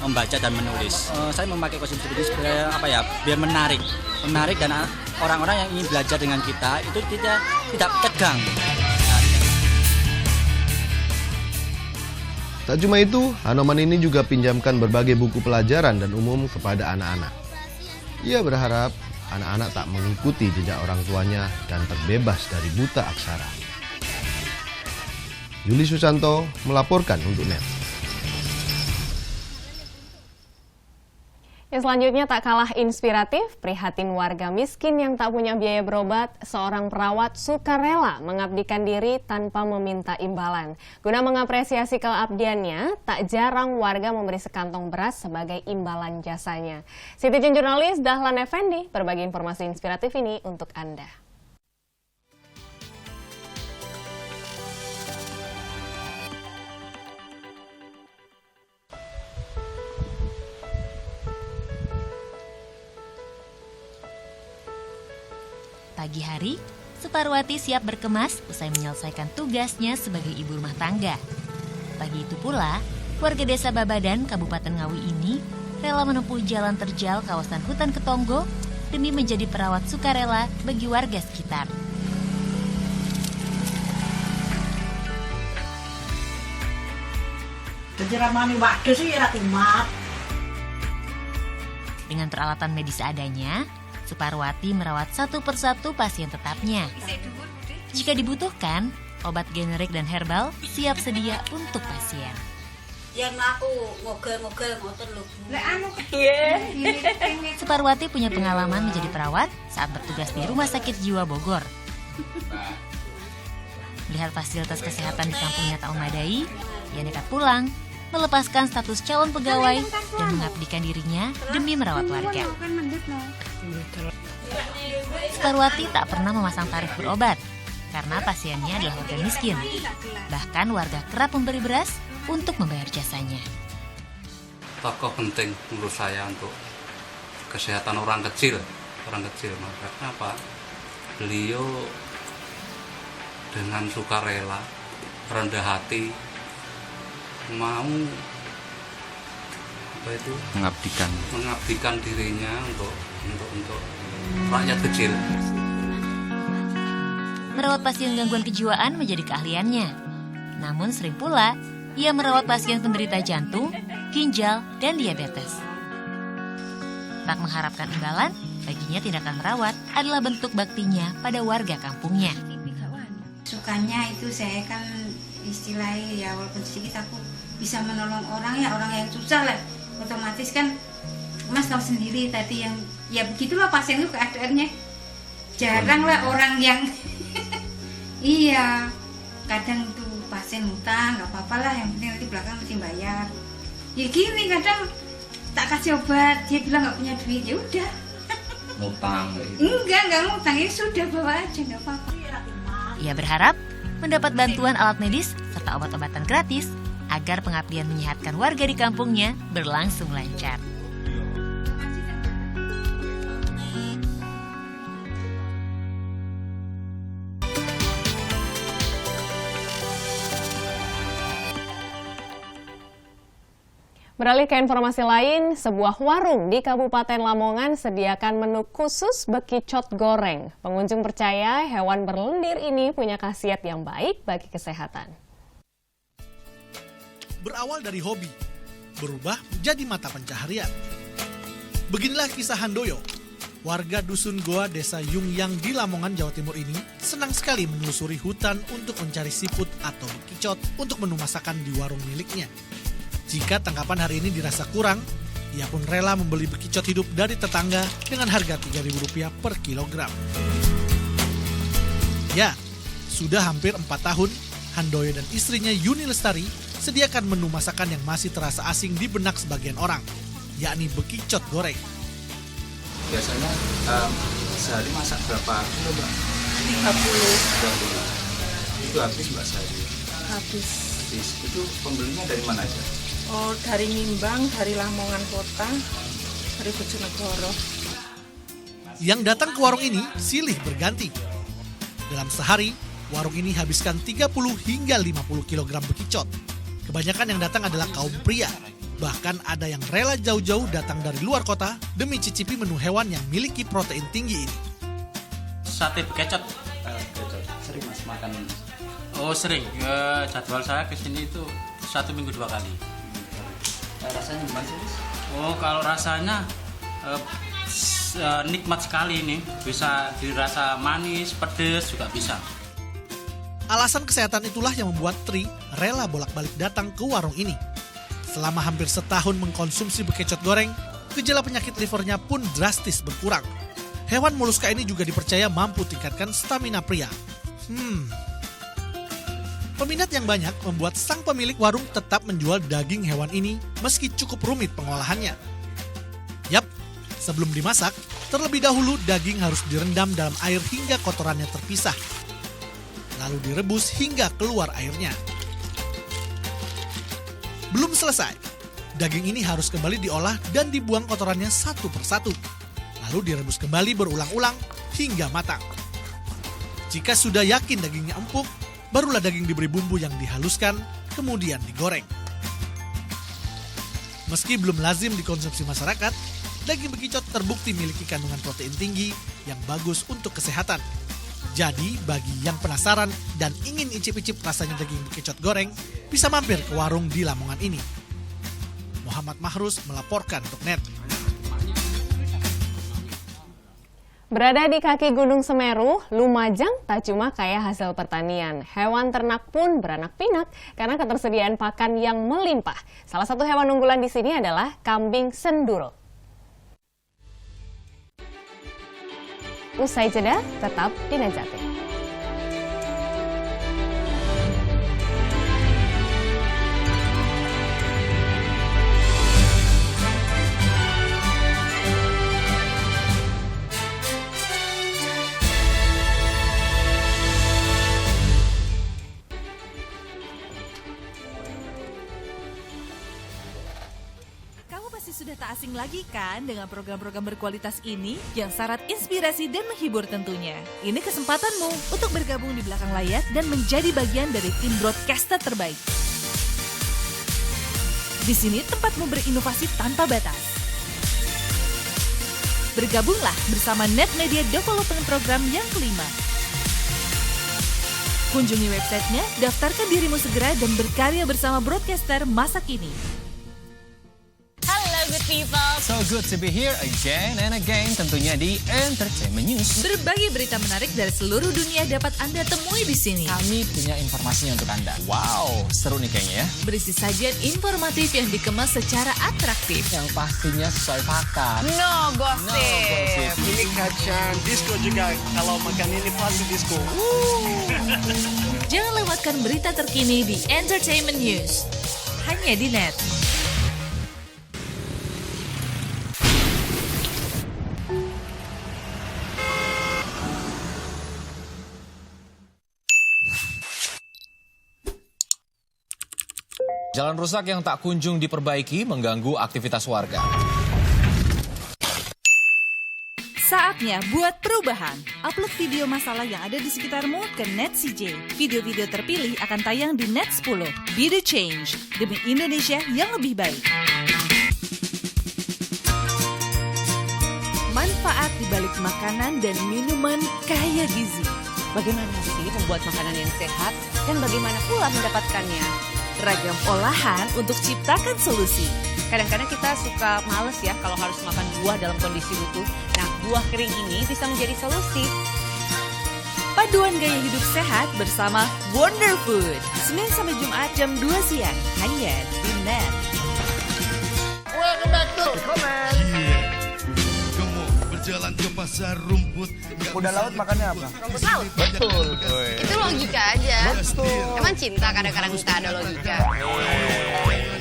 membaca dan menulis. Saya memakai kostum seperti ini supaya biar menarik dan orang-orang yang ingin belajar dengan kita itu tidak tegang. Tak cuma itu, Hanoman ini juga pinjamkan berbagai buku pelajaran dan umum kepada anak-anak. Ia berharap anak-anak tak mengikuti jejak orang tuanya dan terbebas dari buta aksara. Yuli Susanto melaporkan untuk NET. Selanjutnya tak kalah inspiratif, prihatin warga miskin yang tak punya biaya berobat, seorang perawat sukarela mengabdikan diri tanpa meminta imbalan. Guna mengapresiasi keabdiannya, tak jarang warga memberi sekantong beras sebagai imbalan jasanya. Citizen jurnalis Dahlan Effendi berbagi informasi inspiratif ini untuk Anda. Pagi hari, Suparwati siap berkemas usai menyelesaikan tugasnya sebagai ibu rumah tangga. Pagi itu pula, warga desa Babadan, Kabupaten Ngawi ini rela menempuh jalan terjal kawasan hutan Ketonggo demi menjadi perawat sukarela bagi warga sekitar. Dengan peralatan medis seadanya, Suparwati merawat satu persatu pasien tetapnya. Jika dibutuhkan, obat generik dan herbal siap sedia untuk pasien. Suparwati punya pengalaman menjadi perawat saat bertugas di Rumah Sakit Jiwa Bogor. Melihat fasilitas kesehatan di kampungnya tak memadai, ia nekat pulang, melepaskan status calon pegawai dan mengabdikan dirinya demi merawat warga. Suparwati tak pernah memasang tarif berobat karena pasiennya adalah warga miskin. Bahkan warga kerap memberi beras untuk membayar jasanya. Tokoh penting menurut saya untuk kesehatan orang kecil. Karena apa? Beliau dengan sukarela, rendah hati, mau mengabdikan dirinya untuk rakyat kecil. Merawat pasien gangguan kejiwaan menjadi keahliannya. Namun sering pula ia merawat pasien penderita jantung, ginjal, dan diabetes. Tak mengharapkan imbalan, baginya tindakan merawat adalah bentuk baktinya pada warga kampungnya. Sukanya itu saya kan istilahnya ya walaupun sedikit aku bisa menolong orang yang susah lah. Otomatis kan Mas tahu sendiri tadi yang ya begitulah pasien itu keadaannya. Jarang lah orang yang iya kadang tuh pasien hutang nggak apa-apa lah, yang penting nanti belakang mesti bayar. Ya gini kadang tak kasih obat dia bilang nggak punya duit, ya udah. Ngutang? Enggak ngutang, ya sudah bawa aja nggak apa-apa. Ia berharap mendapat bantuan alat medis serta obat-obatan gratis agar pengabdian menyehatkan warga di kampungnya berlangsung lancar. Beralih ke informasi lain, sebuah warung di Kabupaten Lamongan sediakan menu khusus bekicot goreng. Pengunjung percaya hewan berlendir ini punya khasiat yang baik bagi kesehatan. Berawal dari hobi, berubah menjadi mata pencaharian. Beginilah kisah Handoyo. Warga Dusun Goa Desa Yungyang di Lamongan, Jawa Timur ini senang sekali menelusuri hutan untuk mencari siput atau bekicot untuk menu masakan di warung miliknya. Jika tangkapan hari ini dirasa kurang, ia pun rela membeli bekicot hidup dari tetangga dengan harga Rp3.000 per kilogram. Ya, sudah hampir 4 tahun, Handoyo dan istrinya Yuni Lestari sediakan menu masakan yang masih terasa asing di benak sebagian orang, yakni bekicot goreng. Biasanya sehari masak berapa kilo, Mbak? 30. Itu habis, Mbak, sehari? Habis. Itu pembelinya dari mana aja? Oh, dari Nimbang, dari Lamongan Kota, dari Bojonegoro. Yang datang ke warung ini silih berganti. Dalam sehari, warung ini habiskan 30 hingga 50 kg bekicot. Kebanyakan yang datang adalah kaum pria. Bahkan ada yang rela jauh-jauh datang dari luar kota demi cicipi menu hewan yang memiliki protein tinggi ini. Sate bekicot. Sering Mas makan. Oh sering. Jadwal saya kesini itu 1 minggu 2 kali. Rasanya gimana sih, Mas? Oh, kalau rasanya nikmat sekali ini. Bisa dirasa manis, pedas juga bisa. Alasan kesehatan itulah yang membuat Tri rela bolak-balik datang ke warung ini. Selama hampir setahun mengkonsumsi bekicot goreng, gejala penyakit livernya pun drastis berkurang. Hewan moluska ini juga dipercaya mampu tingkatkan stamina pria. Peminat yang banyak membuat sang pemilik warung tetap menjual daging hewan ini meski cukup rumit pengolahannya. Yap, sebelum dimasak, terlebih dahulu daging harus direndam dalam air hingga kotorannya terpisah. Lalu direbus hingga keluar airnya. Belum selesai, daging ini harus kembali diolah dan dibuang kotorannya satu persatu. Lalu direbus kembali berulang-ulang hingga matang. Jika sudah yakin dagingnya empuk, barulah daging diberi bumbu yang dihaluskan, kemudian digoreng. Meski belum lazim dikonsumsi masyarakat, daging bekicot terbukti memiliki kandungan protein tinggi yang bagus untuk kesehatan. Jadi, bagi yang penasaran dan ingin icip-icip rasanya daging bekicot goreng, bisa mampir ke warung di Lamongan ini. Muhammad Mahrus melaporkan untuk NET. Berada di kaki Gunung Semeru, Lumajang tak cuma kaya hasil pertanian. Hewan ternak pun beranak pinak karena ketersediaan pakan yang melimpah. Salah satu hewan unggulan di sini adalah kambing senduro. Usai jeda, tetap di NET Jatim. Sudah tak asing lagi kan dengan program-program berkualitas ini yang syarat inspirasi dan menghibur tentunya. Ini kesempatanmu untuk bergabung di belakang layar dan menjadi bagian dari tim broadcaster terbaik. Di sini tempatmu berinovasi tanpa batas. Bergabunglah bersama Net Media Development Program yang kelima. Kunjungi websitenya, daftarkan dirimu segera dan berkarya bersama broadcaster masa kini. Good people. So good to be here again and again, tentunya di Entertainment News. Berbagai berita menarik dari seluruh dunia dapat Anda temui di sini. Kami punya informasinya untuk Anda. Wow, seru nih kayaknya ya. Berisi sajian informatif yang dikemas secara atraktif. Yang pastinya sesuai fakta. No gossip. Ini kacang disco juga. Kalau makan ini pasti disco. Jangan lewatkan berita terkini di Entertainment News. Hanya di NET. Jalan rusak yang tak kunjung diperbaiki mengganggu aktivitas warga. Saatnya buat perubahan. Upload video masalah yang ada di sekitarmu ke NET CJ. Video-video terpilih akan tayang di NET 10. Be the change demi Indonesia yang lebih baik. Manfaat di balik makanan dan minuman kaya gizi. Bagaimana sih membuat makanan yang sehat dan bagaimana pula mendapatkannya? Ragam olahan untuk ciptakan solusi. Kadang-kadang kita suka males ya kalau harus makan buah dalam kondisi utuh. Nah, buah kering ini bisa menjadi solusi. Paduan gaya hidup sehat bersama Wonder Food. Senin sampai Jumat jam 2 siang. Hanya di NET. Welcome back to the comment. berjalan ke pasar rumput. Kuda laut makannya apa? Rumput laut. Betul. Itu logika aja. Betul. Emang cinta kadang-kadang nggak ada logika.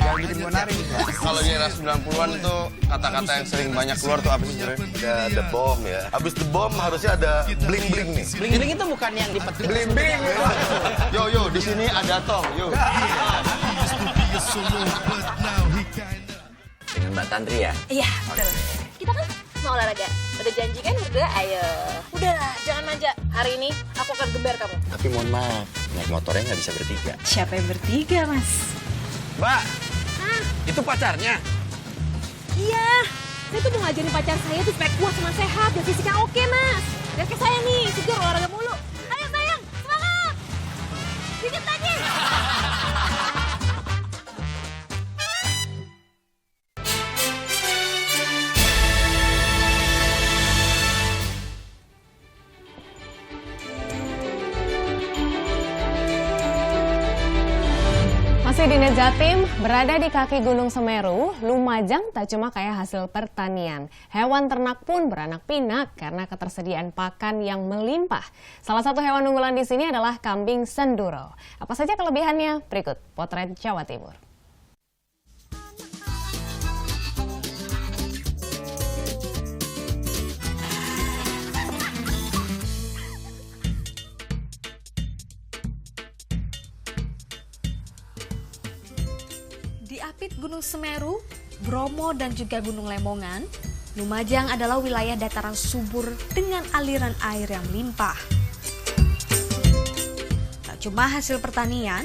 Jangan bikin menarik. Kalau di era 90-an tuh kata-kata yang sering banyak keluar tuh apa sih sebenarnya? Ada the bomb ya. Habis the bomb harusnya ada bling-bling nih. Bling-bling itu bukan yang dipetik. Bling-bling. Yo, di sini ada tong. Yo. Dengan Mbak Tantri ya? Iya, betul. Kita kan mau olahraga. Udah janji kan berdua, ayo. Udahlah, jangan manja. Hari ini aku akan gembar kamu. Tapi mohon maaf, naik motornya nggak bisa bertiga. Siapa yang bertiga, Mas? Mbak, itu pacarnya? Iya, saya tuh mau ngajarin pacar saya tuh supaya kuat sama sehat dan fisiknya oke, Mas. Lihat ke saya nih, segar olahraga mulu. Ayo sayang, semangat! Dikit lagi! Masih di Net Jatim, berada di kaki Gunung Semeru, Lumajang tak cuma kaya hasil pertanian. Hewan ternak pun beranak pinak karena ketersediaan pakan yang melimpah. Salah satu hewan unggulan di sini adalah kambing senduro. Apa saja kelebihannya? Berikut potret Jawa Timur. Apit Gunung Semeru, Bromo dan juga Gunung Lemongan, Lumajang adalah wilayah dataran subur dengan aliran air yang melimpah. Tak cuma hasil pertanian,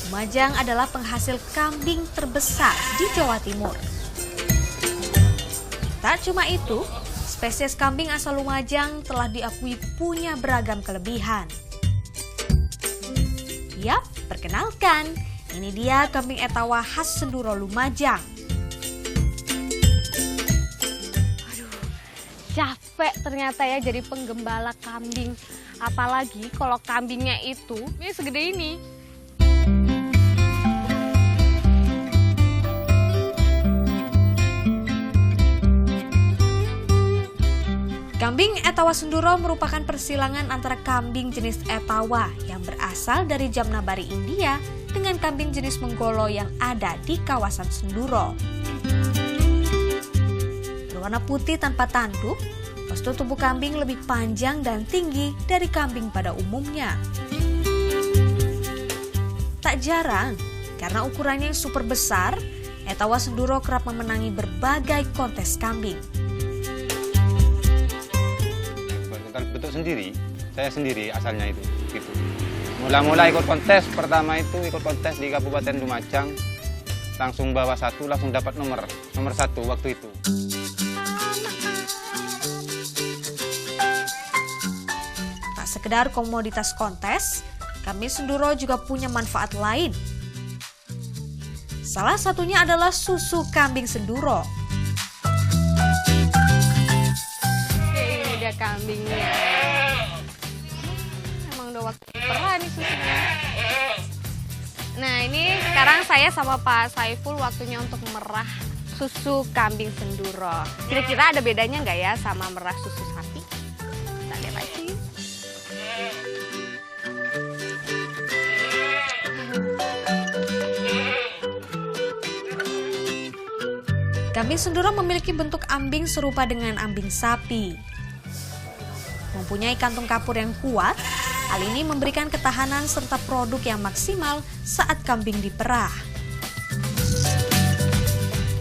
Lumajang adalah penghasil kambing terbesar di Jawa Timur. Tak cuma itu, spesies kambing asal Lumajang telah diakui punya beragam kelebihan. Yap, perkenalkan, ini dia kambing etawa khas Senduro Lumajang. Aduh, capek ternyata ya jadi penggembala kambing. Apalagi kalau kambingnya itu ini segede ini. Kambing etawa Senduro merupakan persilangan antara kambing jenis etawa yang berasal dari Jamnabari, India dengan kambing jenis Menggolo yang ada di kawasan Senduro. Berwarna putih tanpa tanduk, postur tubuh kambing lebih panjang dan tinggi dari kambing pada umumnya. Tak jarang, karena ukurannya yang super besar, etawa Senduro kerap memenangi berbagai kontes kambing. Bentuk sendiri, saya sendiri asalnya itu gitu. Mula-mula ikut kontes, pertama itu ikut kontes di Kabupaten Lumajang, langsung bawa satu, langsung dapat nomor 1 waktu itu. Tak sekedar komoditas kontes, kambing Senduro juga punya manfaat lain. Salah satunya adalah susu kambing Senduro. Ini dia kambingnya. Udah waktu perah nih susunya. Nah ini sekarang saya sama Pak Saiful waktunya untuk merah susu kambing Senduro. Kira-kira ada bedanya nggak ya sama merah susu sapi? Kita lihat aja yuk. Kambing Senduro memiliki bentuk ambing serupa dengan ambing sapi. Mempunyai kantung kapur yang kuat, hal ini memberikan ketahanan serta produk yang maksimal saat kambing diperah.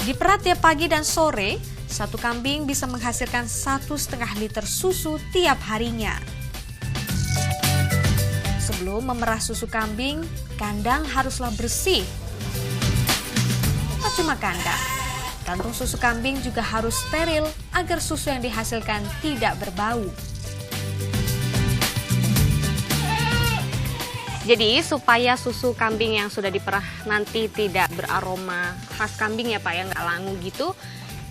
Diperah tiap pagi dan sore, satu kambing bisa menghasilkan 1,5 liter susu tiap harinya. Sebelum memerah susu kambing, kandang haruslah bersih. Tak cuma kandang, kantung susu kambing juga harus steril agar susu yang dihasilkan tidak berbau. Jadi supaya susu kambing yang sudah diperah nanti tidak beraroma khas kambing ya Pak, ya nggak langu gitu.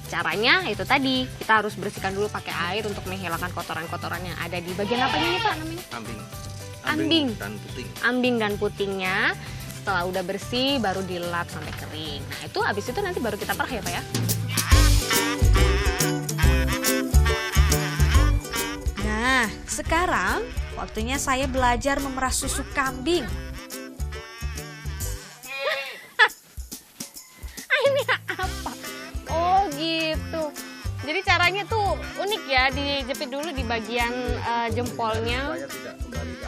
Caranya itu tadi, kita harus bersihkan dulu pakai air untuk menghilangkan kotoran-kotoran yang ada di bagian apanya nih Pak namanya? Ambing dan puting. Ambing dan putingnya. Setelah udah bersih baru dilap sampai kering. Nah itu habis itu nanti baru kita perah ya Pak ya. Sekarang, waktunya saya belajar memerah susu kambing. Ini apa? Oh gitu. Jadi caranya tuh unik ya, dijepit dulu di bagian jempolnya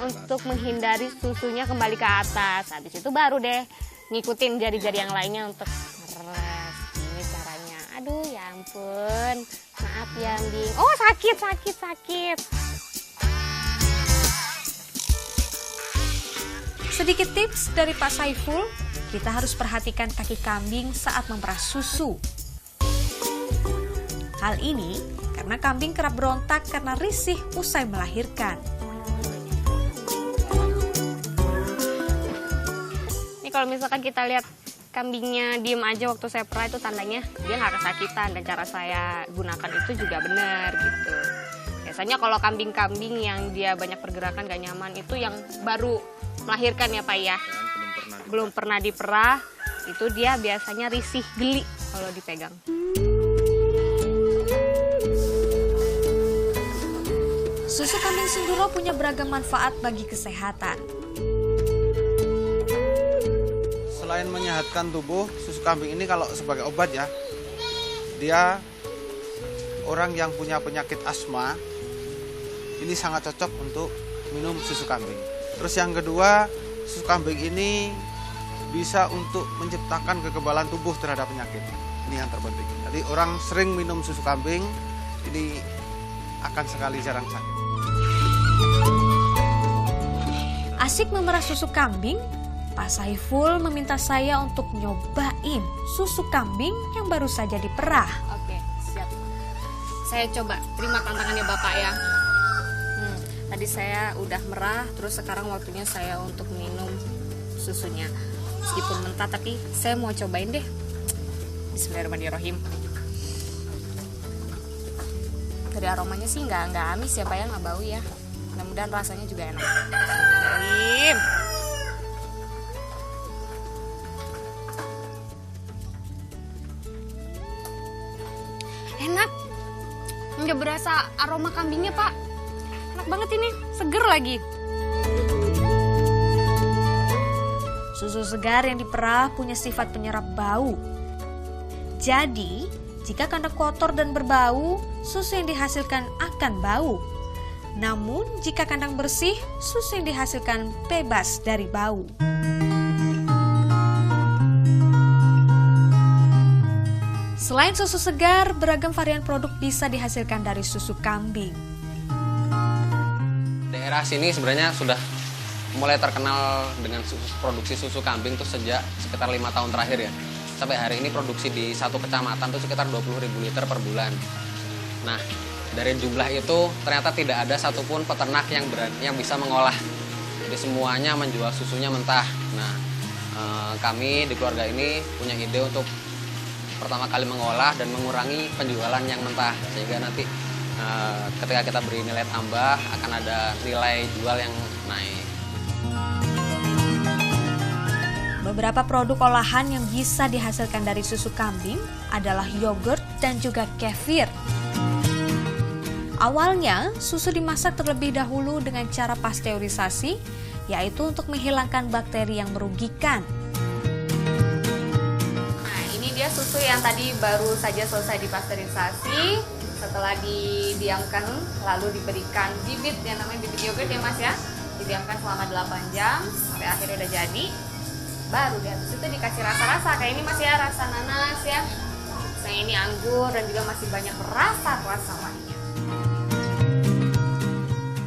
untuk menghindari susunya kembali ke atas. Habis itu baru deh ngikutin jari-jari yang lainnya untuk meres. Ini caranya. Aduh ya ampun, maaf ya Bing. Oh sakit. Sedikit tips dari Pak Saiful, kita harus perhatikan kaki kambing saat memerah susu. Hal ini karena kambing kerap berontak karena risih usai melahirkan. Ini kalau misalkan kita lihat kambingnya diem aja waktu saya perah, itu tandanya dia nggak kesakitan, dan cara saya gunakan itu juga benar gitu. Biasanya kalau kambing-kambing yang dia banyak pergerakan gak nyaman itu yang baru melahirkan ya Pak ya, belum pernah diperah, itu dia biasanya risih geli kalau dipegang. Susu kambing Senduro punya beragam manfaat bagi kesehatan. Selain menyehatkan tubuh, susu kambing ini kalau sebagai obat ya, dia orang yang punya penyakit asma, ini sangat cocok untuk minum susu kambing. Terus yang kedua, susu kambing ini bisa untuk menciptakan kekebalan tubuh terhadap penyakit. Ini yang terpenting. Jadi orang sering minum susu kambing, ini akan sekali jarang sakit. Asik memerah susu kambing, Pak Saiful meminta saya untuk nyobain susu kambing yang baru saja diperah. Oke, siap. Saya coba terima tantangannya Bapak ya. Tadi saya udah merah, terus sekarang waktunya saya untuk minum susunya. Meskipun mentah, tapi saya mau cobain deh. Bismillahirrahmanirrahim. Dari aromanya sih nggak amis ya Pak ya, nggak bau ya. Mudah-mudahan rasanya juga enak. Bismillahirrahmanirrahim. Enak. Nggak berasa aroma kambingnya Pak. Enak banget ini, seger lagi. Susu segar yang diperah punya sifat penyerap bau. Jadi, jika kandang kotor dan berbau, susu yang dihasilkan akan bau. Namun, jika kandang bersih, susu yang dihasilkan bebas dari bau. Selain susu segar, beragam varian produk bisa dihasilkan dari susu kambing. Daerah sini sebenarnya sudah mulai terkenal dengan produksi susu kambing tuh sejak sekitar 5 tahun terakhir ya. Sampai hari ini produksi di satu kecamatan tuh sekitar 20.000 liter per bulan. Nah, dari jumlah itu ternyata tidak ada satupun peternak yang bisa mengolah. Jadi semuanya menjual susunya mentah. Nah, kami di keluarga ini punya ide untuk pertama kali mengolah dan mengurangi penjualan yang mentah, sehingga nanti ketika kita beri nilai tambah akan ada nilai jual yang naik. Beberapa produk olahan yang bisa dihasilkan dari susu kambing adalah yogurt dan juga kefir. Awalnya, susu dimasak terlebih dahulu dengan cara pasteurisasi, yaitu untuk menghilangkan bakteri yang merugikan. Nah, ini dia susu yang tadi baru saja selesai dipasteurisasi. Setelah didiamkan, lalu diberikan bibit yang namanya bibit yogurt ya Mas ya. Didiamkan selama 8 jam, sampai akhirnya udah jadi. Baru di atas itu dikasih rasa-rasa, kayak ini Mas ya, rasa nanas ya. Nah ini anggur dan juga masih banyak rasa-rasa lainnya.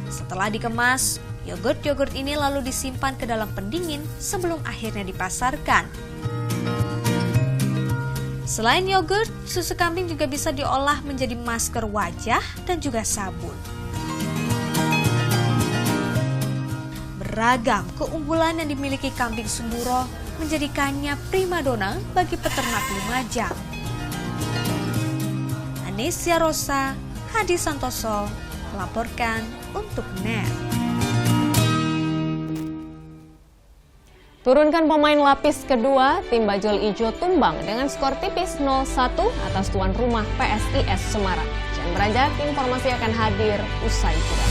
Setelah dikemas, yogurt ini lalu disimpan ke dalam pendingin sebelum akhirnya dipasarkan. Selain yogurt, susu kambing juga bisa diolah menjadi masker wajah dan juga sabun. Beragam keunggulan yang dimiliki kambing Senduro menjadikannya primadona bagi peternak Lumajang. Anesia Rosa, Hadi Santoso melaporkan untuk NET. Turunkan pemain lapis kedua, tim Bajul Ijo tumbang dengan skor tipis 0-1 atas tuan rumah PSIS Semarang. Jangan beranjak, informasi akan hadir usai jeda.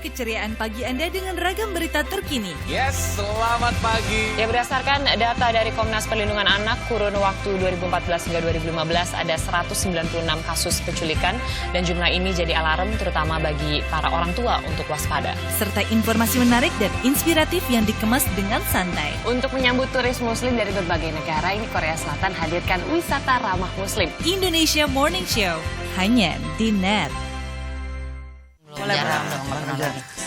keceriaan pagi Anda dengan ragam berita terkini. Yes, selamat pagi. Ya, berdasarkan data dari Komnas Perlindungan Anak, kurun waktu 2014 hingga 2015 ada 196 kasus penculikan dan jumlah ini jadi alarm terutama bagi para orang tua untuk waspada. Serta informasi menarik dan inspiratif yang dikemas dengan santai. Untuk menyambut turis muslim dari berbagai negara, ini Korea Selatan hadirkan wisata ramah muslim. Indonesia Morning Show, hanya di NET. Boleh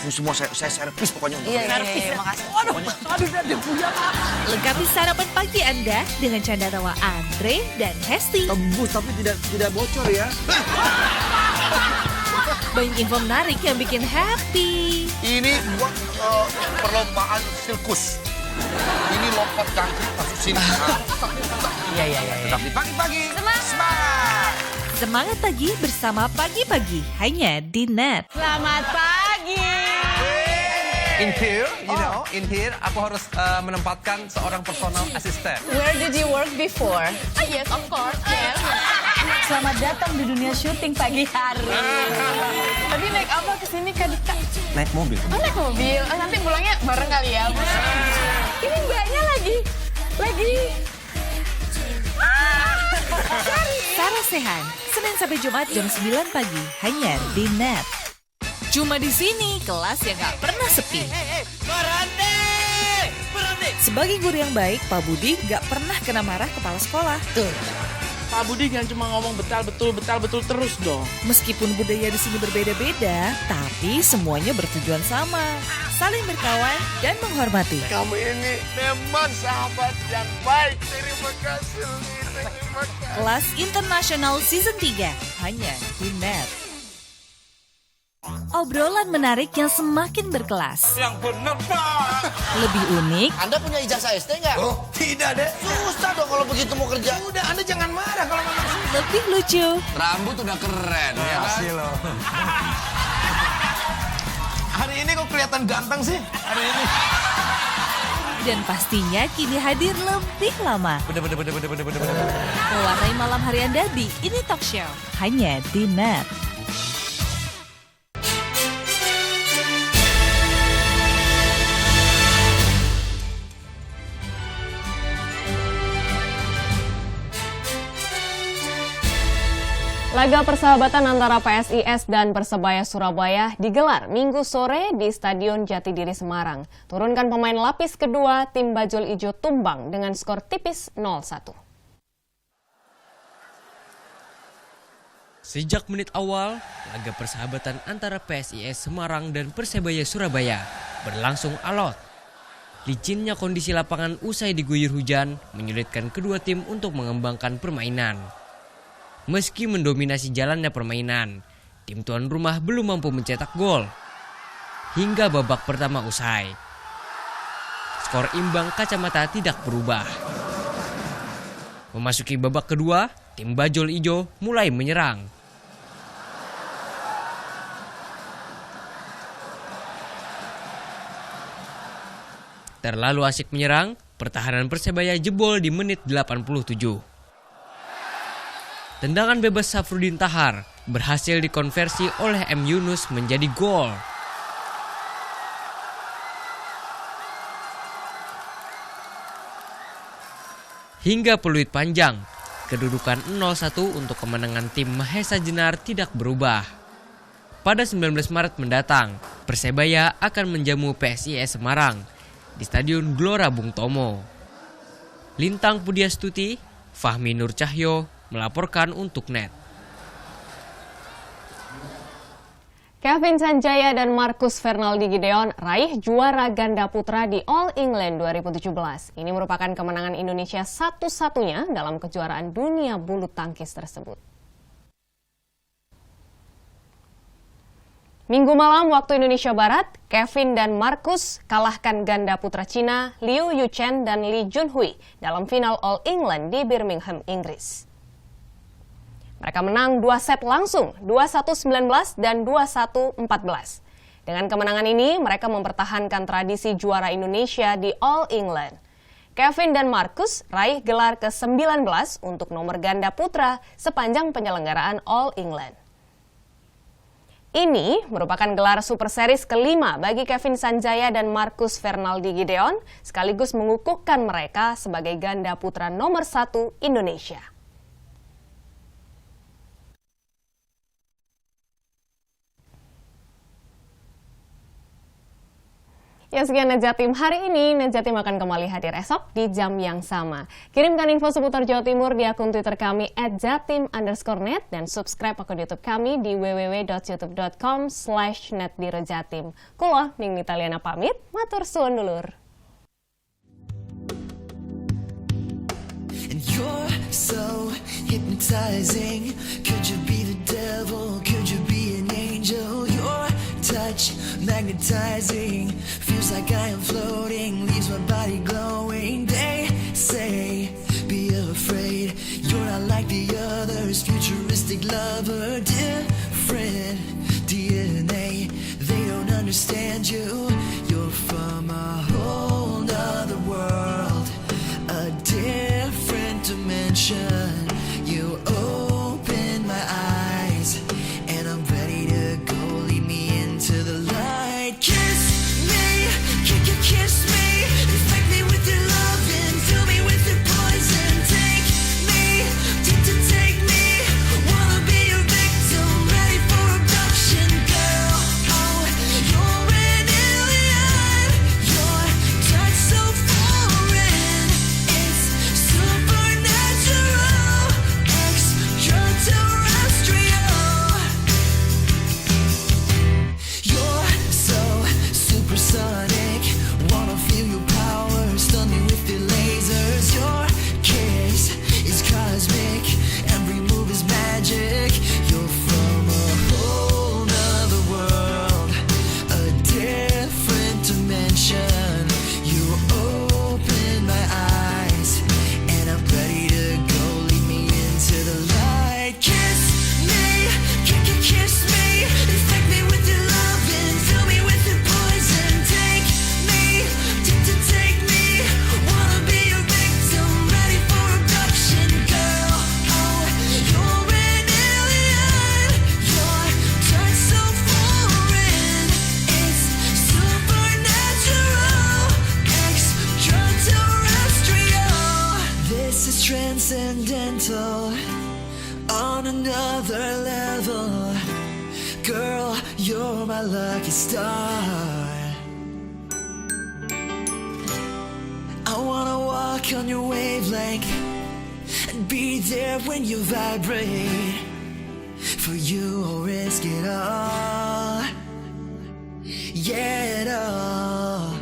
ini semua saya servis pokoknya. Servis. Makasih. Waduh, dia punya. Lengkapi sarapan pagi Anda dengan canda tawa Andre dan Hesti. Tembus tapi tidak bocor ya. Banyak info menarik yang bikin happy. Ini buat perlombaan sirkus. Ini lompat kaki masuk sini. Iya. Tetapi pagi-pagi semangat. Semangat pagi bersama Pagi-Pagi hanya di NET. Selamat pagi. In here, aku harus menempatkan seorang personal assistant. Where did you work before? Yes, of course. Yes. Selamat datang di dunia syuting pagi hari. Tadi naik apa kesini Kak Dika? Naik mobil. Oh, naik mobil. Nanti pulangnya bareng kali ya. Ini mbaknya lagi. Sarah Sehan, Senin sampai Jumat jam 9 pagi hanya di NET. Cuma di sini kelas yang gak pernah sepi. Berhenti! Sebagai guru yang baik, Pak Budi gak pernah kena marah kepala sekolah. Pak Budi jangan cuma ngomong betal betul terus dong. Meskipun budaya di sini berbeda-beda, tapi semuanya bertujuan sama, saling berkawan dan menghormati. Kamu ini memang sahabat yang baik. Terima kasih. Kelas Internasional Season 3 hanya di NET. Obrolan menarik yang semakin berkelas. Yang benar, Pak. Lebih unik. Anda punya ijazah ST nggak? Oh, tidak deh. Susah dong kalau begitu mau kerja. Udah, Anda jangan marah kalau memang susah. Lebih lucu. Rambut udah keren, ya kan? loh. Hari ini kok kelihatan ganteng sih? Hari ini. Dan pastinya kini hadir lebih lama. Bener. Mewarnai malam hari Anda di Ini Talk Show. Hanya di NET. Laga persahabatan antara PSIS dan Persebaya Surabaya digelar Minggu sore di Stadion Jatidiri Semarang. Turunkan pemain lapis kedua, tim Bajul Ijo tumbang dengan skor tipis 0-1. Sejak menit awal, laga persahabatan antara PSIS Semarang dan Persebaya Surabaya berlangsung alot. Licinnya kondisi lapangan usai diguyur hujan menyulitkan kedua tim untuk mengembangkan permainan. Meski mendominasi jalannya permainan, tim tuan rumah belum mampu mencetak gol. Hingga babak pertama usai, skor imbang kacamata tidak berubah. Memasuki babak kedua, tim Bajul Ijo mulai menyerang. Terlalu asik menyerang, pertahanan Persebaya jebol di menit 87. Tendangan bebas Safrudin Tahar berhasil dikonversi oleh M. Yunus menjadi gol. Hingga peluit panjang, kedudukan 0-1 untuk kemenangan tim Mahesa Jenar tidak berubah. Pada 19 Maret mendatang, Persebaya akan menjamu PSIS Semarang di Stadion Gelora Bung Tomo. Lintang Pudiastuti, Fahmi Nur Cahyo melaporkan untuk NET. Kevin Sanjaya dan Marcus Fernaldi Gideon raih juara ganda putra di All England 2017. Ini merupakan kemenangan Indonesia satu-satunya dalam kejuaraan dunia bulu tangkis tersebut. Minggu malam waktu Indonesia Barat, Kevin dan Marcus kalahkan ganda putra Cina Liu Yuchen dan Lee Junhui dalam final All England di Birmingham, Inggris. Mereka menang 2 set langsung, 21-19 dan 21-14. Dengan kemenangan ini, mereka mempertahankan tradisi juara Indonesia di All England. Kevin dan Marcus raih gelar ke-19 untuk nomor ganda putra sepanjang penyelenggaraan All England. Ini merupakan gelar Super Series kelima bagi Kevin Sanjaya dan Marcus Fernaldi Gideon, sekaligus mengukuhkan mereka sebagai ganda putra nomor 1 Indonesia. Ya, sekian Nejatim hari ini. Nejatim akan kembali hadir esok di jam yang sama. Kirimkan info seputar Jawa Timur di akun Twitter kami @jatim_net dan subscribe akun YouTube kami di www.youtube.com/netbirojatim. Kulo Ning Mitaliana pamit, matur suwun dulur. And you're so hypnotizing. Could you be the devil? Could you be an angel? Your touch magnetizing. Feels like I am floating. Leaves my body glowing. They say, be afraid. You're not like the others. Futuristic lover. Different DNA. They don't understand you. You're from a whole nother world. A different dimension. You open my eyes, and I'm ready to go. Lead me into the light. Kiss me, kiss me. Infect me with your love and fill me with your poison. Take me, take me. Wanna be your victim, ready for abduction, girl. Oh, you're an alien. Your touch so foreign. It's supernatural, extraterrestrial. You're so supersonic. Wanna feel your power, stun me with your lasers. Your kiss is cosmic. Every move is magic. You're from a whole nother world, a different dimension. You open my eyes, and I'm ready to go. Lead me into the light. Kiss me, kiss me. Infect me with your love and fill me with your poison. Take me, take me. Wanna be your victim, ready for abduction, girl. Oh, you're an alien. Your touch so foreign. It's supernatural, extraterrestrial. This is transcendental, on another level. Girl, you're my lucky star. I wanna walk on your wavelength and be there when you vibrate. For you, I'll risk it all. Yeah, it all.